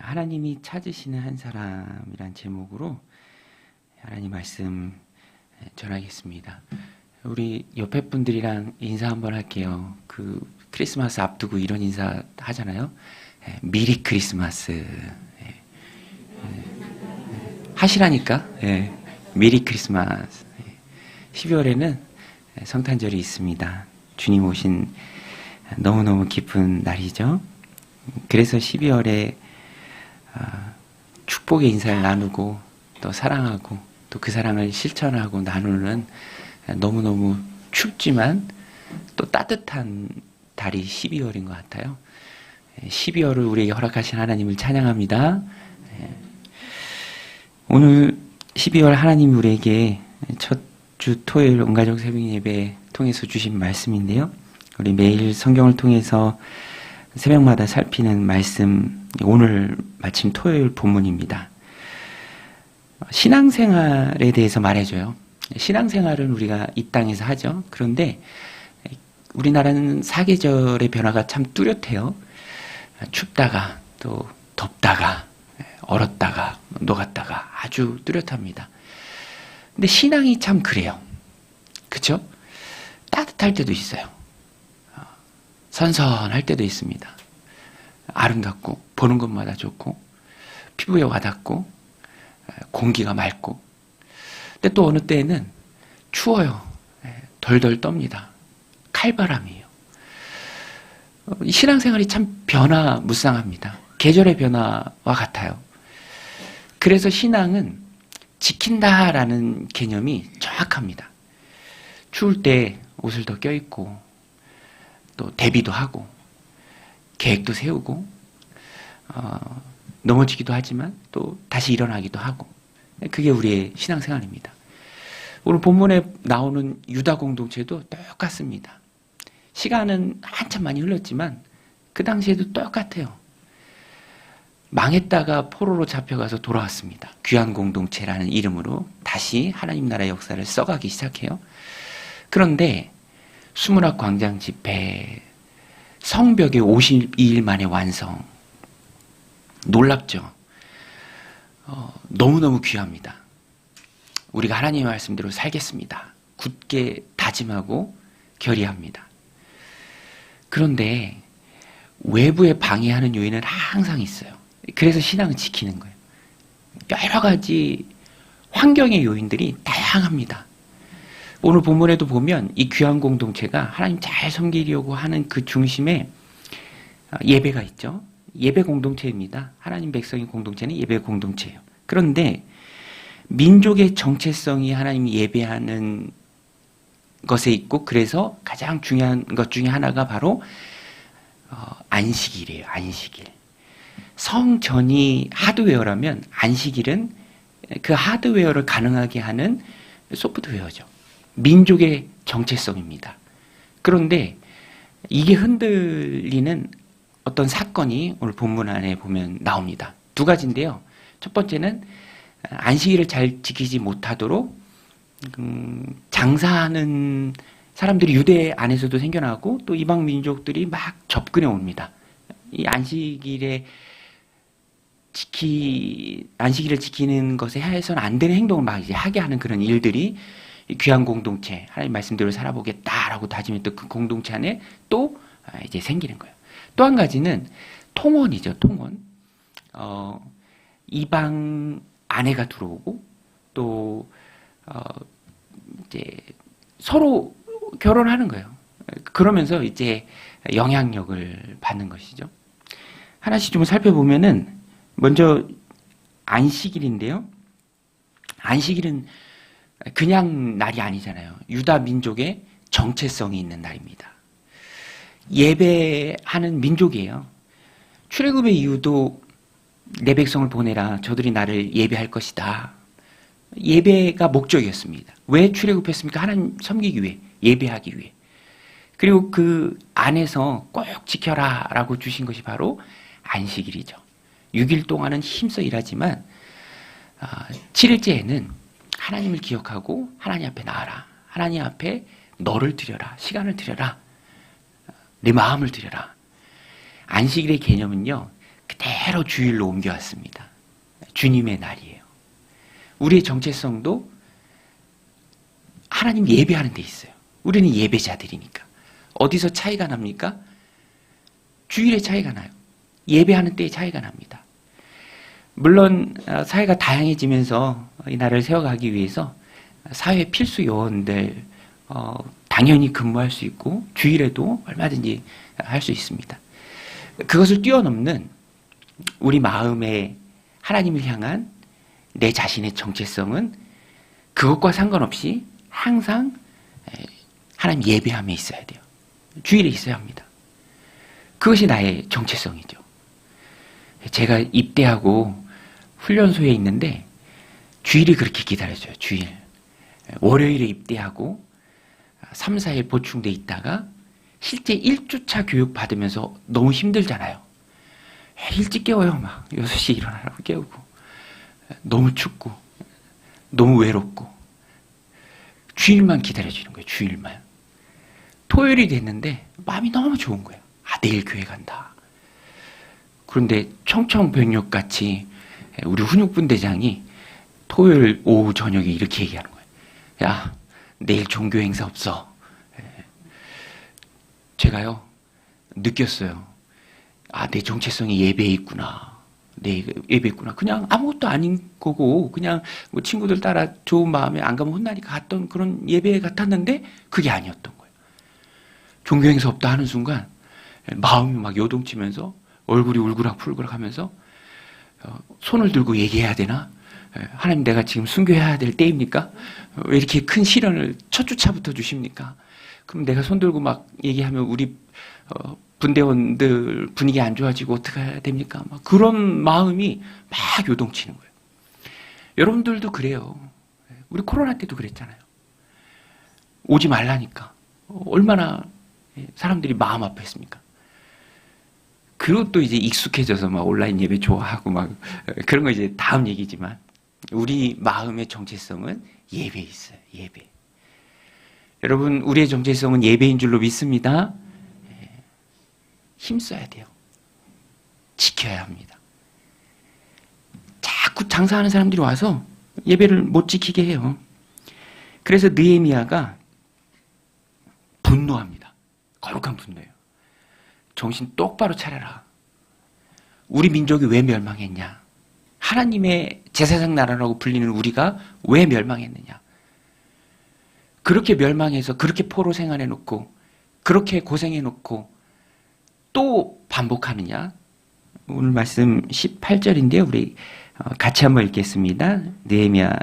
하나님이 찾으시는 한 사람이란 제목으로 하나님 말씀 전하겠습니다. 우리 옆에 분들이랑 인사 한번 할게요. 그 크리스마스 앞두고 이런 인사 하잖아요. 미리 크리스마스 하시라니까. 미리 크리스마스. 12월에는 성탄절이 있습니다. 주님 오신 너무너무 기쁜 날이죠. 그래서 12월에 축복의 인사를 나누고 또 사랑하고 또 그 사랑을 실천하고 나누는 너무너무 춥지만 또 따뜻한 달이 12월인 것 같아요. 12월을 우리에게 허락하신 하나님을 찬양합니다. 오늘 12월 하나님이 우리에게 첫 주 토요일 온가족 새벽 예배 통해서 주신 말씀인데요. 우리 매일 성경을 통해서 새벽마다 살피는 말씀, 오늘 마침 토요일 본문입니다. 신앙생활에 대해서 말해줘요. 신앙생활은 우리가 이 땅에서 하죠. 그런데 우리나라는 사계절의 변화가 참 뚜렷해요. 춥다가 또 덥다가 얼었다가 녹았다가 아주 뚜렷합니다. 근데 신앙이 참 그래요. 그렇죠? 따뜻할 때도 있어요. 선선할 때도 있습니다. 아름답고 보는 것마다 좋고 피부에 와닿고 공기가 맑고, 근데 또 어느 때에는 추워요. 덜덜 떱니다. 칼바람이에요. 신앙생활이 참 변화무쌍합니다. 계절의 변화와 같아요. 그래서 신앙은 지킨다라는 개념이 정확합니다. 추울 때 옷을 더 껴입고 또 대비도 하고 계획도 세우고 넘어지기도 하지만 또 다시 일어나기도 하고, 그게 우리의 신앙생활입니다. 오늘 본문에 나오는 유다 공동체도 똑같습니다. 시간은 한참 많이 흘렀지만 그 당시에도 똑같아요. 망했다가 포로로 잡혀가서 돌아왔습니다. 귀한 공동체라는 이름으로 다시 하나님 나라의 역사를 써가기 시작해요. 그런데 수문학 광장 집회 성벽의 52일 만에 완성. 놀랍죠? 너무너무 귀합니다. 우리가 하나님의 말씀대로 살겠습니다. 굳게 다짐하고 결의합니다. 그런데 외부에 방해하는 요인은 항상 있어요. 그래서 신앙을 지키는 거예요. 여러 가지 환경의 요인들이 다양합니다. 오늘 본문에도 보면 이 귀한 공동체가 하나님 잘 섬기려고 하는 그 중심에 예배가 있죠. 예배 공동체입니다. 하나님 백성의 공동체는 예배 공동체예요. 그런데 민족의 정체성이 하나님이 예배하는 것에 있고, 그래서 가장 중요한 것 중에 하나가 바로 안식일이에요. 안식일. 성전이 하드웨어라면 안식일은 그 하드웨어를 가능하게 하는 소프트웨어죠. 민족의 정체성입니다. 그런데 이게 흔들리는 어떤 사건이 오늘 본문 안에 보면 나옵니다. 두 가지인데요. 첫 번째는 안식일을 잘 지키지 못하도록 장사하는 사람들이 유대 안에서도 생겨나고 또 이방 민족들이 막 접근해 옵니다. 이 안식일을 지키는 것에 해서는 안 되는 행동을 막 이제 하게 하는 그런 일들이 귀한 공동체, 하나님 말씀대로 살아보겠다라고 다짐했던 그 공동체 안에 또 이제 생기는 거예요. 또 한 가지는 통혼이죠, 통혼. 이방 아내가 들어오고 또 이제 서로 결혼하는 거예요. 그러면서 이제 영향력을 받는 것이죠. 하나씩 좀 살펴보면은 먼저 안식일인데요. 안식일은 그냥 날이 아니잖아요. 유다 민족의 정체성이 있는 날입니다. 예배하는 민족이에요. 출애굽의 이유도 내 백성을 보내라. 저들이 나를 예배할 것이다. 예배가 목적이었습니다. 왜 출애굽했습니까? 하나님 섬기기 위해, 예배하기 위해. 그리고 그 안에서 꼭 지켜라 라고 주신 것이 바로 안식일이죠. 6일 동안은 힘써 일하지만 7일째에는 하나님을 기억하고 하나님 앞에 나아라. 하나님 앞에 너를 드려라. 시간을 드려라. 내 마음을 드려라. 안식일의 개념은요, 그대로 주일로 옮겨왔습니다. 주님의 날이에요. 우리의 정체성도 하나님 예배하는 데 있어요. 우리는 예배자들이니까. 어디서 차이가 납니까? 주일에 차이가 나요. 예배하는 때에 차이가 납니다. 물론 사회가 다양해지면서 이 나라를 세워가기 위해서 사회 필수 요원들 당연히 근무할 수 있고 주일에도 얼마든지 할 수 있습니다. 그것을 뛰어넘는 우리 마음의 하나님을 향한 내 자신의 정체성은 그것과 상관없이 항상 하나님 예배함에 있어야 돼요. 주일에 있어야 합니다. 그것이 나의 정체성이죠. 제가 입대하고 훈련소에 있는데 주일이 그렇게 기다려져요. 주일. 월요일에 입대하고 3, 4일 보충돼 있다가 실제 1주차 교육 받으면서 너무 힘들잖아요. 일찍 깨워요. 막 6시에 일어나라고 깨우고. 너무 춥고 너무 외롭고 주일만 기다려지는 거예요. 주일만. 토요일이 됐는데 마음이 너무 좋은 거예요. 아, 내일 교회 간다. 그런데 청천벽력같이 우리 훈육분대장이 토요일 오후 저녁에 이렇게 얘기하는 거예요. 야, 내일 종교 행사 없어. 제가요 느꼈어요. 아, 내 정체성이 예배에 있구나. 내 예배에 있구나. 그냥 아무것도 아닌 거고 그냥 뭐 친구들 따라 좋은 마음에 안 가면 혼나니까 갔던 그런 예배 같았는데 그게 아니었던 거예요. 종교 행사 없다 하는 순간 마음이 막 요동치면서 얼굴이 울그락불그락 하면서 손을 들고 얘기해야 되나? 하나님, 내가 지금 순교해야 될 때입니까? 왜 이렇게 큰 시련을 첫 주차부터 주십니까? 그럼 내가 손 들고 막 얘기하면 우리 분대원들 분위기 안 좋아지고 어떻게 해야 됩니까? 막 그런 마음이 막 요동치는 거예요. 여러분들도 그래요. 우리 코로나 때도 그랬잖아요. 오지 말라니까. 얼마나 사람들이 마음 아파했습니까? 그리고 또 이제 익숙해져서 막 온라인 예배 좋아하고 막 그런 거 이제 다음 얘기지만 우리 마음의 정체성은 예배에 있어요. 예배. 여러분, 우리의 정체성은 예배인 줄로 믿습니다. 힘써야 돼요. 지켜야 합니다. 자꾸 장사하는 사람들이 와서 예배를 못 지키게 해요. 그래서 느헤미야가 분노합니다. 거룩한 분노예요. 정신 똑바로 차려라. 우리 민족이 왜 멸망했냐? 하나님의 제사장 나라라고 불리는 우리가 왜 멸망했느냐? 그렇게 멸망해서 그렇게 포로 생활해놓고 그렇게 고생해놓고 또 반복하느냐? 오늘 말씀 18절인데요. 우리 같이 한번 읽겠습니다. 느헤미야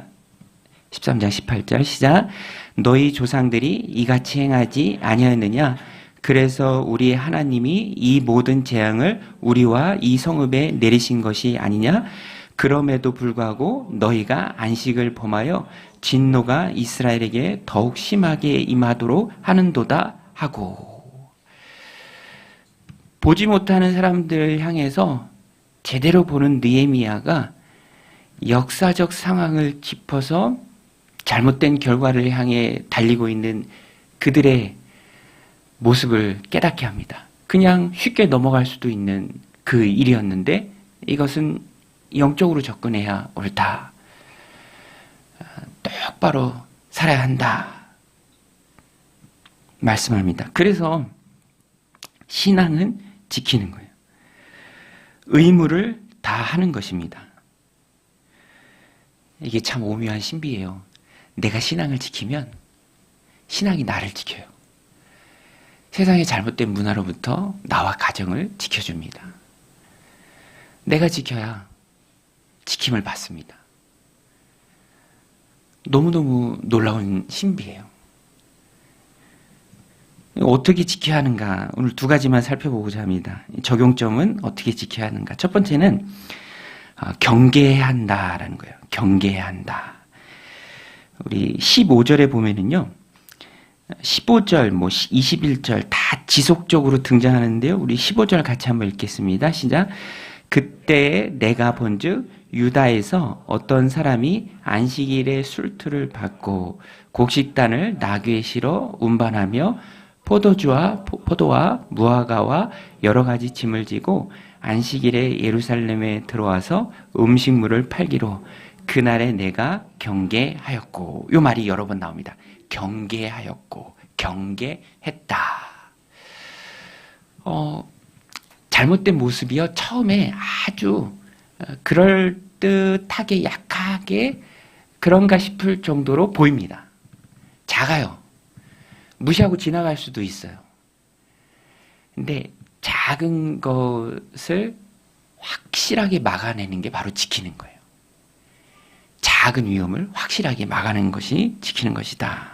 13장 18절 시작. 너희 조상들이 이같이 행하지 아니하였느냐? 그래서 우리 하나님이 이 모든 재앙을 우리와 이 성읍에 내리신 것이 아니냐? 그럼에도 불구하고 너희가 안식을 범하여 진노가 이스라엘에게 더욱 심하게 임하도록 하는도다 하고. 보지 못하는 사람들을 향해서 제대로 보는 느헤미야가 역사적 상황을 짚어서 잘못된 결과를 향해 달리고 있는 그들의 모습을 깨닫게 합니다. 그냥 쉽게 넘어갈 수도 있는 그 일이었는데 이것은 영적으로 접근해야 옳다. 똑바로 살아야 한다. 말씀합니다. 그래서 신앙은 지키는 거예요. 의무를 다 하는 것입니다. 이게 참 오묘한 신비예요. 내가 신앙을 지키면 신앙이 나를 지켜요. 세상의 잘못된 문화로부터 나와 가정을 지켜줍니다. 내가 지켜야 지킴을 받습니다. 너무너무 놀라운 신비예요. 어떻게 지켜야 하는가? 오늘 두 가지만 살펴보고자 합니다. 적용점은 어떻게 지켜야 하는가? 첫 번째는 경계해야 한다라는 거예요. 경계해야 한다. 우리 15절에 보면은요. 15절, 21절 다 지속적으로 등장하는데요. 우리 15절 같이 한번 읽겠습니다. 시작. 그때 내가 본즉 유다에서 어떤 사람이 안식일에 술투를 받고 곡식단을 나귀에 실어 운반하며 포도와 무화과와 여러 가지 짐을 지고 안식일에 예루살렘에 들어와서 음식물을 팔기로 그날에 내가 경계하였고. 이 말이 여러 번 나옵니다. 경계하였고, 경계했다. 잘못된 모습이요, 처음에 아주 그럴듯하게 약하게 그런가 싶을 정도로 보입니다. 작아요. 무시하고 지나갈 수도 있어요. 근데 작은 것을 확실하게 막아내는 게 바로 지키는 거예요. 작은 위험을 확실하게 막아내는 것이 지키는 것이다.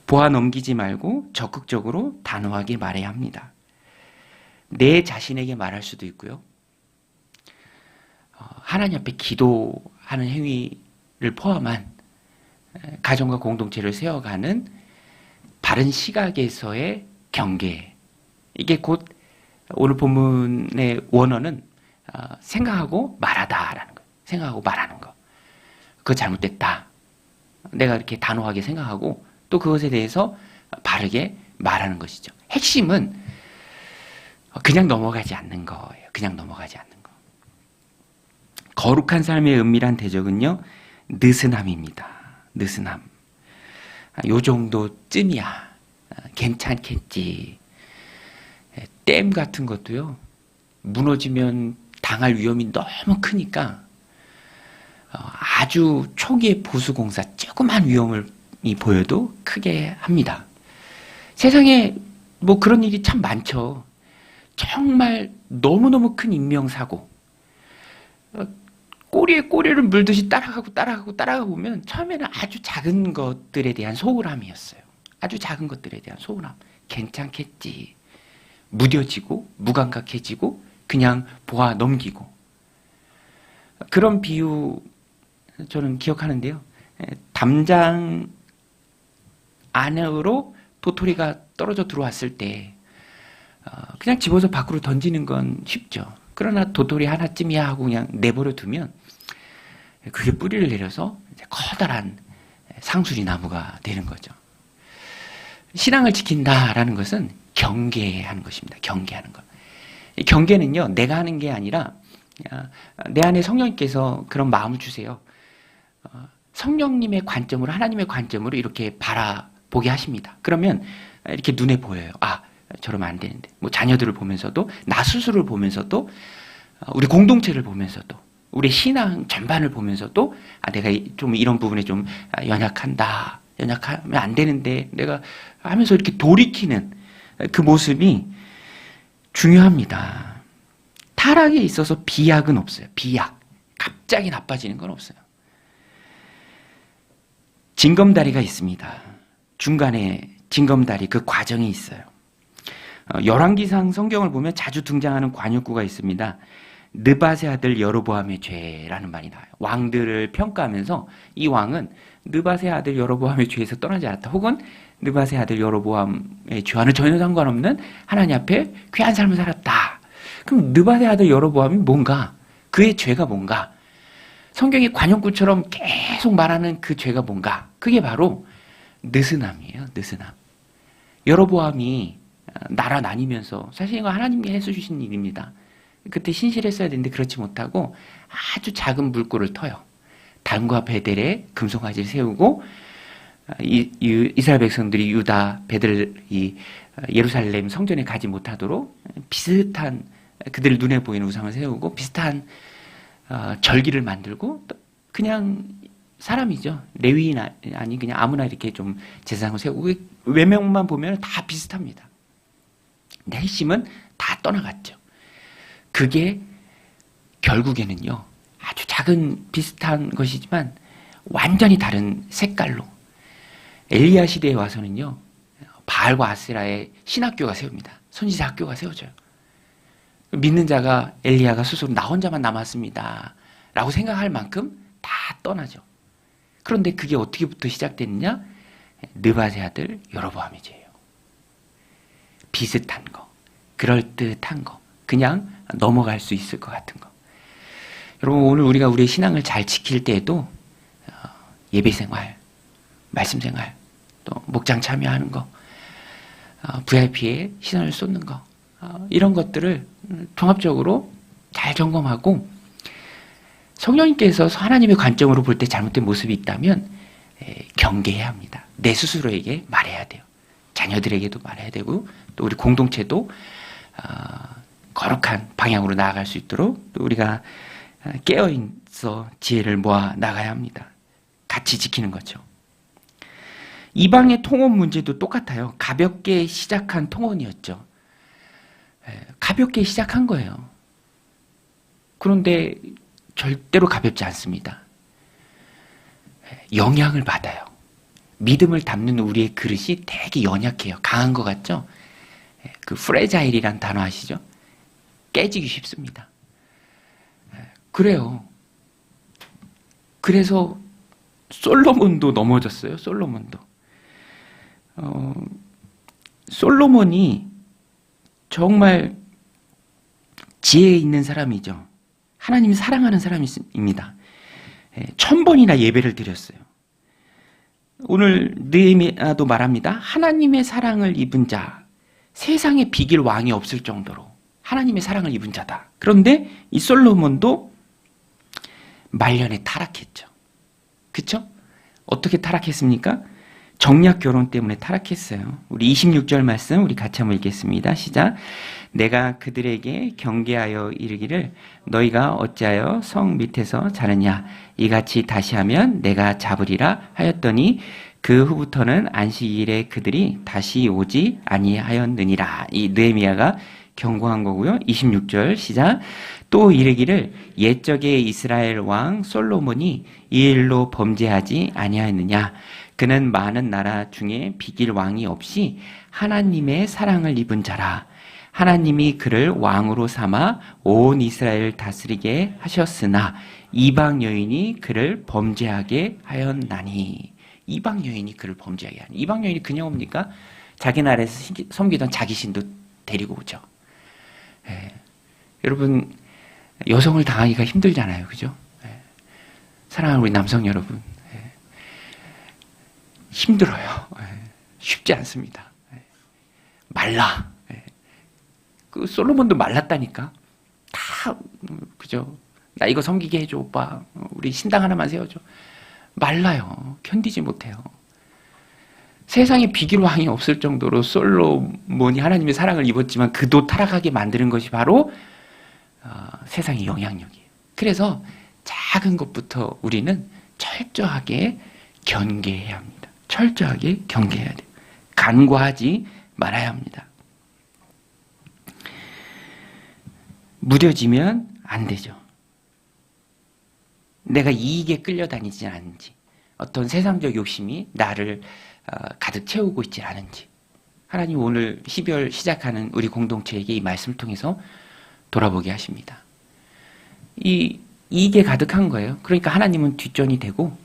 보아 넘기지 말고 적극적으로 단호하게 말해야 합니다. 내 자신에게 말할 수도 있고요. 하나님 앞에 기도하는 행위를 포함한 가정과 공동체를 세워가는 바른 시각에서의 경계. 이게 곧 오늘 본문의 원어는 생각하고 말하다라는 거예요. 생각하고 말하는 거. 그거 잘못됐다. 내가 이렇게 단호하게 생각하고 또 그것에 대해서 바르게 말하는 것이죠. 핵심은 그냥 넘어가지 않는 거예요. 그냥 넘어가지 않는 거. 거룩한 삶의 은밀한 대적은요, 느슨함입니다. 느슨함. 요 정도쯤이야. 괜찮겠지. 댐 같은 것도요, 무너지면 당할 위험이 너무 크니까 아주 초기의 보수공사, 조그만 위험을 보여도 크게 합니다. 세상에 뭐 그런 일이 참 많죠. 정말 너무너무 큰 인명사고, 꼬리에 꼬리를 물듯이 따라가고 보면 처음에는 아주 작은 것들에 대한 소홀함이었어요. 아주 작은 것들에 대한 소홀함. 괜찮겠지. 무뎌지고 무감각해지고 그냥 보아 넘기고. 그런 비유 저는 기억하는데요. 담장 안으로 도토리가 떨어져 들어왔을 때 그냥 집어서 밖으로 던지는 건 쉽죠. 그러나 도토리 하나쯤이야 하고 그냥 내버려 두면 그게 뿌리를 내려서 이제 커다란 상수리 나무가 되는 거죠. 신앙을 지킨다라는 것은 경계하는 것입니다. 경계하는 것. 이 경계는요, 내가 하는 게 아니라 내 안에 성령님께서 그런 마음을 주세요. 성령님의 관점으로, 하나님의 관점으로 이렇게 바라보게 하십니다. 그러면 이렇게 눈에 보여요. 아, 저러면 안 되는데. 뭐 자녀들을 보면서도, 나 스스로를 보면서도, 우리 공동체를 보면서도, 우리 신앙 전반을 보면서도, 아, 내가 좀 이런 부분에 좀 연약한다. 연약하면 안 되는데, 내가 하면서 이렇게 돌이키는 그 모습이 중요합니다. 타락에 있어서 비약은 없어요. 비약. 갑자기 나빠지는 건 없어요. 징검다리가 있습니다. 중간에 징검다리 그 과정이 있어요. 열왕기상 성경을 보면 자주 등장하는 관역구가 있습니다. 느밧의 아들 여로보암의 죄라는 말이 나와요. 왕들을 평가하면서 이 왕은 느밧의 아들 여로보암의 죄에서 떠나지 않았다. 혹은 느밧의 아들 여로보암의 죄와는 전혀 상관없는 하나님 앞에 귀한 삶을 살았다. 그럼 느밧의 아들 여로보암이 뭔가? 그의 죄가 뭔가? 성경이 관역구처럼 계속 말하는 그 죄가 뭔가? 그게 바로 느슨함이에요. 느슨함. 여로보암이 나라 나뉘면서 사실 이거 하나님이 해주신 일입니다. 그때 신실했어야 되는데 그렇지 못하고 아주 작은 물꼬를 터요. 단과 베델에 금송아지를 세우고 이스라엘 백성들이 유다 베델 예루살렘 성전에 가지 못하도록 비슷한 그들 눈에 보이는 우상을 세우고 비슷한 절기를 만들고 그냥 사람이죠. 레위인 아니 그냥 아무나 이렇게 좀 제사장을 세우고 외명만 보면 다 비슷합니다. 근데 핵심은 다 떠나갔죠. 그게 결국에는요, 아주 작은 비슷한 것이지만 완전히 다른 색깔로 엘리야 시대에 와서는요, 바알과 아세라의 신학교가 세웁니다. 선지자 학교가 세워져요. 믿는 자가 엘리야가 스스로 나 혼자만 남았습니다 라고 생각할 만큼 다 떠나죠. 그런데 그게 어떻게부터 시작됐느냐? 느밧의 아들 여로보암의 죄예요. 비슷한 거, 그럴듯한 거, 그냥 넘어갈 수 있을 것 같은 거. 여러분, 오늘 우리가 우리의 신앙을 잘 지킬 때에도 예배생활, 말씀생활, 또 목장 참여하는 거, VIP에 시선을 쏟는 거, 이런 것들을 종합적으로 잘 점검하고 성령님께서 하나님의 관점으로 볼 때 잘못된 모습이 있다면 경계해야 합니다. 내 스스로에게 말해야 돼요. 자녀들에게도 말해야 되고 또 우리 공동체도 거룩한 방향으로 나아갈 수 있도록 또 우리가 깨어있어 지혜를 모아 나가야 합니다. 같이 지키는 거죠. 이방의 통혼 문제도 똑같아요. 가볍게 시작한 통혼이었죠. 가볍게 시작한 거예요. 그런데 절대로 가볍지 않습니다. 영향을 받아요. 믿음을 담는 우리의 그릇이 되게 연약해요. 강한 것 같죠? 그 프레자일이란 단어 아시죠? 깨지기 쉽습니다. 그래요. 그래서 솔로몬도 넘어졌어요. 솔로몬도. 솔로몬이 정말 지혜 있는 사람이죠. 하나님이 사랑하는 사람입니다. 1000번이나 예배를 드렸어요. 오늘 느헤미야도 말합니다. 하나님의 사랑을 입은 자, 세상에 비길 왕이 없을 정도로 하나님의 사랑을 입은 자다. 그런데 이 솔로몬도 말년에 타락했죠. 그쵸? 어떻게 타락했습니까? 정략 결혼 때문에 타락했어요. 우리 26절 말씀 우리 같이 한번 읽겠습니다. 시작. 내가 그들에게 경계하여 이르기를 너희가 어찌하여 성 밑에서 자느냐 이같이 다시 하면 내가 잡으리라 하였더니 그 후부터는 안식일에 그들이 다시 오지 아니하였느니라. 이 느헤미야가 경고한 거고요. 26절 시작. 또 이르기를 옛적에 이스라엘 왕 솔로몬이 이 일로 범죄하지 아니하였느냐. 그는 많은 나라 중에 비길 왕이 없이 하나님의 사랑을 입은 자라. 하나님이 그를 왕으로 삼아 온 이스라엘을 다스리게 하셨으나 이방 여인이 그를 범죄하게 하였나니. 이방 여인이 그를 범죄하게 하니. 이방 여인이 그냥 옵니까? 자기 나라에서 섬기던 자기 신도 데리고 오죠. 여러분 여성을 당하기가 힘들잖아요. 그죠? 사랑하는 우리 남성 여러분 힘들어요. 쉽지 않습니다. 말라. 그 솔로몬도 말랐다니까. 다 그죠? 나 이거 섬기게 해줘 오빠. 우리 신당 하나만 세워줘. 말라요. 견디지 못해요. 세상에 비길 왕이 없을 정도로 솔로몬이 하나님의 사랑을 입었지만 그도 타락하게 만드는 것이 바로 세상의 영향력이에요. 그래서 작은 것부터 우리는 철저하게 경계해야 합니다. 철저하게 경계해야 돼요. 간과하지 말아야 합니다. 무뎌지면 안 되죠. 내가 이익에 끌려다니지 않은지, 어떤 세상적 욕심이 나를 가득 채우고 있지 않은지, 하나님 오늘 12월 시작하는 우리 공동체에게 이 말씀을 통해서 돌아보게 하십니다. 이 이익에 가득한 거예요. 그러니까 하나님은 뒷전이 되고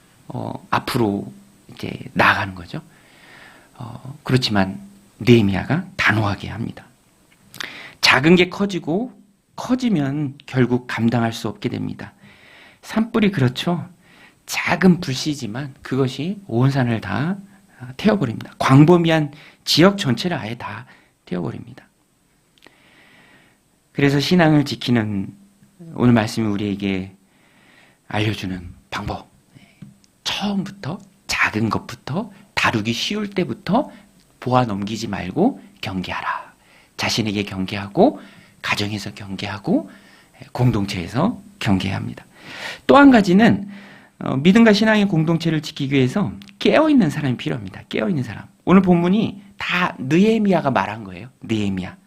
앞으로 이제 나아가는 거죠. 그렇지만 느헤미야가 단호하게 합니다. 작은 게 커지면 결국 감당할 수 없게 됩니다. 산불이 그렇죠. 작은 불씨지만 그것이 온 산을 다 태워버립니다. 광범위한 지역 전체를 아예 다 태워버립니다. 그래서 신앙을 지키는 오늘 말씀이 우리에게 알려주는 방법. 처음부터 작은 것부터 다루기 쉬울 때부터 보아 넘기지 말고 경계하라. 자신에게 경계하고 가정에서 경계하고 공동체에서 경계해야 합니다. 또 한 가지는 믿음과 신앙의 공동체를 지키기 위해서 깨어있는 사람이 필요합니다. 깨어있는 사람. 오늘 본문이 다 느헤미야가 말한 거예요. 느헤미야.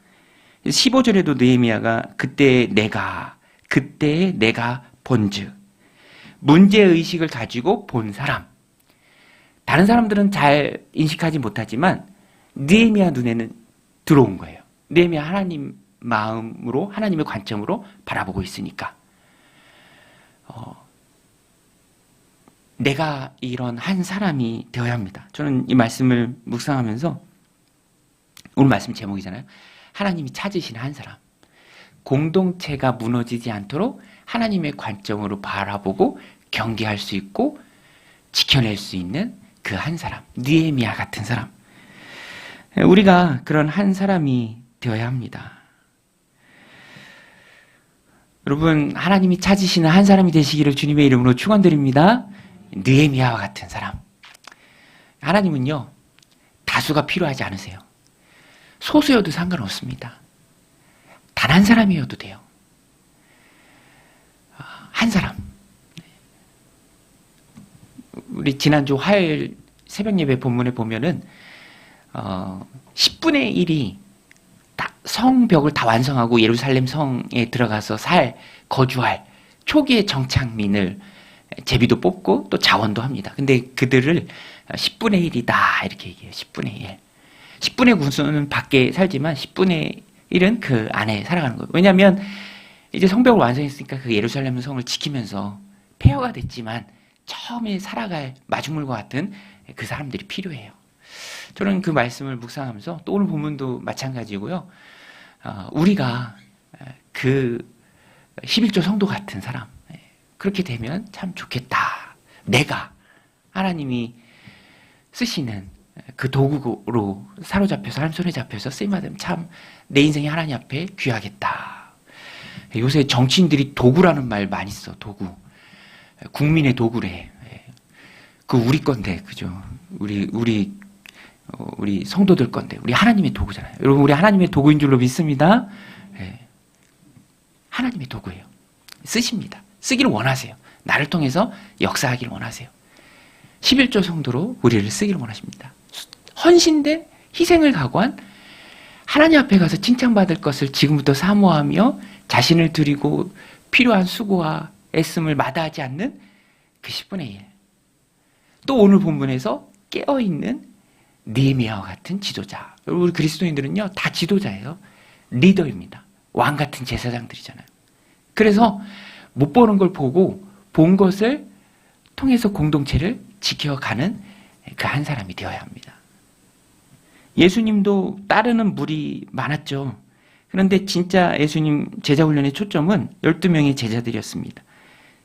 15절에도 느헤미야가 그때 내가 본즉 문제의식을 가지고 본 사람. 다른 사람들은 잘 인식하지 못하지만 느헤미야 눈에는 들어온 거예요. 느헤미야 하나님 마음으로 하나님의 관점으로 바라보고 있으니까 내가 이런 한 사람이 되어야 합니다. 저는 이 말씀을 묵상하면서 오늘 말씀 제목이잖아요. 하나님이 찾으시는 한 사람. 공동체가 무너지지 않도록 하나님의 관점으로 바라보고 경계할 수 있고 지켜낼 수 있는 그 한 사람. 느헤미야 같은 사람. 우리가 그런 한 사람이 되어야 합니다. 여러분, 하나님이 찾으시는 한 사람이 되시기를 주님의 이름으로 축원드립니다. 느헤미야와 같은 사람. 하나님은요, 다수가 필요하지 않으세요. 소수여도 상관없습니다. 단 한 사람이어도 돼요. 한 사람. 우리 지난주 화요일 새벽 예배 본문에 보면은 10분의 1이 성벽을 다 완성하고 예루살렘 성에 들어가서 거주할 초기의 정착민을 제비도 뽑고 또 자원도 합니다. 근데 그들을 10분의 1이다 이렇게 얘기해요. 10분의 1. 10분의 9수는 밖에 살지만 10분의 1은 그 안에 살아가는 거예요. 왜냐하면 이제 성벽을 완성했으니까 그 예루살렘 성을 지키면서 폐허가 됐지만 처음에 살아갈 마중물과 같은 그 사람들이 필요해요. 저는 그 말씀을 묵상하면서 또 오늘 본문도 마찬가지고요. 우리가 그 11조 성도 같은 사람, 그렇게 되면 참 좋겠다. 내가 하나님이 쓰시는 그 도구로 사로잡혀서 하나님 손에 잡혀서 쓰임받으면 참 내 인생이 하나님 앞에 귀하겠다. 요새 정치인들이 도구라는 말 많이 써. 도구. 국민의 도구래. 그 우리 건데, 그죠? 우리 성도들 건데, 우리 하나님의 도구잖아요. 여러분, 우리 하나님의 도구인 줄로 믿습니다. 하나님의 도구예요. 쓰십니다. 쓰기를 원하세요. 나를 통해서 역사하기를 원하세요. 11조 성도로 우리를 쓰기를 원하십니다. 헌신된 희생을 각오한 하나님 앞에 가서 칭찬받을 것을 지금부터 사모하며 자신을 드리고 필요한 수고와 애씀을 마다하지 않는 그 10분의 1. 또 오늘 본문에서 깨어있는 느헤미야와 같은 지도자. 우리 그리스도인들은요, 다 지도자예요. 리더입니다. 왕 같은 제사장들이잖아요. 그래서 못 보는 걸 보고 본 것을 통해서 공동체를 지켜가는 그 한 사람이 되어야 합니다. 예수님도 따르는 무리 많았죠. 그런데 진짜 예수님 제자훈련의 초점은 12명의 제자들이었습니다.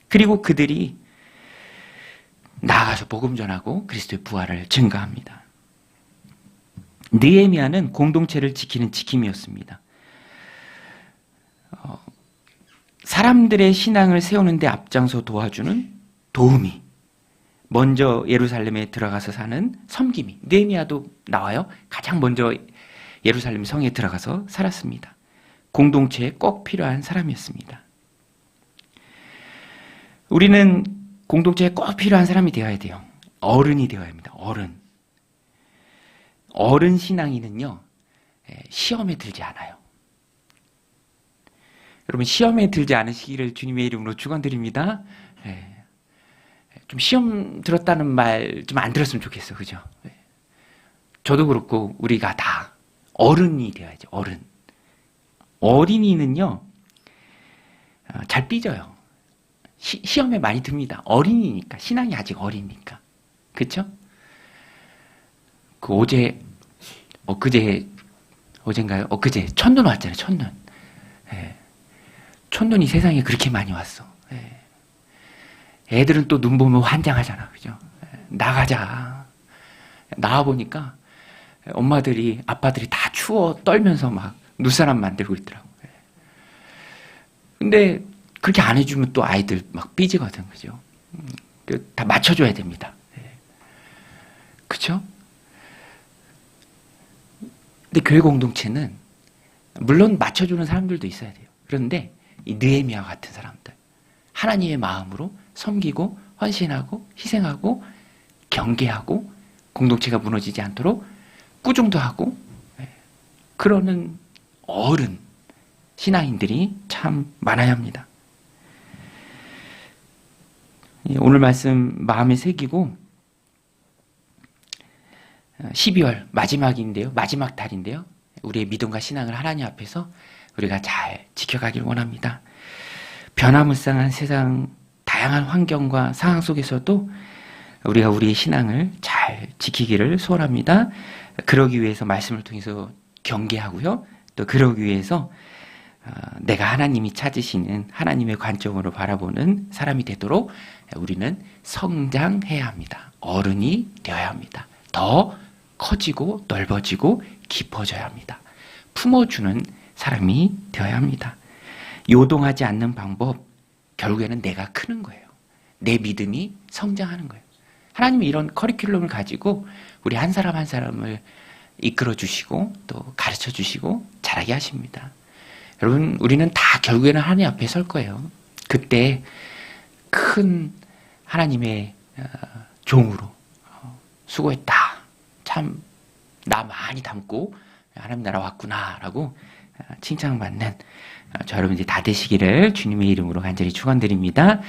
그리고 그들이 나아가서 복음 전하고 그리스도의 부활을 증거합니다. 느헤미야는 공동체를 지키는 지킴이였습니다. 사람들의 신앙을 세우는 데 앞장서 도와주는 도우미, 먼저 예루살렘에 들어가서 사는 섬김이. 느헤미야도 나와요. 가장 먼저 예루살렘 성에 들어가서 살았습니다. 공동체에 꼭 필요한 사람이었습니다. 우리는 공동체에 꼭 필요한 사람이 되어야 돼요. 어른이 되어야 합니다. 어른 신앙인은요, 시험에 들지 않아요. 여러분, 시험에 들지 않으시기를 주님의 이름으로 축원드립니다. 좀 시험 들었다는 말 좀 안 들었으면 좋겠어. 그죠? 저도 그렇고 우리가 다 어른이 되어야죠. 어른. 어린이는요, 잘 삐져요. 시험에 많이 듭니다. 어린이니까. 신앙이 아직 어리니까. 그쵸? 그 엊그제 첫눈 왔잖아요. 첫눈. 첫눈이 세상에 그렇게 많이 왔어. 애들은 또 눈 보면 환장하잖아. 그죠? 나가자. 나와보니까 엄마들이, 아빠들이 다 추워 떨면서 막 눈사람 만들고 있더라고. 근데 그렇게 안 해주면 또 아이들 막 삐지거든. 그죠? 다 맞춰줘야 됩니다. 그쵸? 근데 교회 공동체는 물론 맞춰주는 사람들도 있어야 돼요. 그런데 이 느헤미야 같은 사람들, 하나님의 마음으로 섬기고 헌신하고 희생하고 경계하고 공동체가 무너지지 않도록 꾸중도 하고 그러는 어른 신앙인들이 참 많아야 합니다. 오늘 말씀 마음에 새기고 12월 마지막인데요. 마지막 달인데요. 우리의 믿음과 신앙을 하나님 앞에서 우리가 잘 지켜가길 원합니다. 변화무쌍한 세상, 다양한 환경과 상황 속에서도 우리가 우리의 신앙을 잘 지키기를 소원합니다. 그러기 위해서 말씀을 통해서 경계하고요. 또 그러기 위해서 내가 하나님이 찾으시는 하나님의 관점으로 바라보는 사람이 되도록 우리는 성장해야 합니다. 어른이 되어야 합니다. 더 커지고 넓어지고 깊어져야 합니다. 품어주는 사람이 되어야 합니다. 요동하지 않는 방법, 결국에는 내가 크는 거예요. 내 믿음이 성장하는 거예요. 하나님이 이런 커리큘럼을 가지고 우리 한 사람 한 사람을 이끌어 주시고 또 가르쳐 주시고 자라게 하십니다. 여러분, 우리는 다 결국에는 하나님 앞에 설 거예요. 그때 큰 하나님의 종으로 수고했다. 참 나 많이 닮고 하나님 나라 왔구나라고 칭찬받는 저 여러분들이 다 되시기를 주님의 이름으로 간절히 축원드립니다.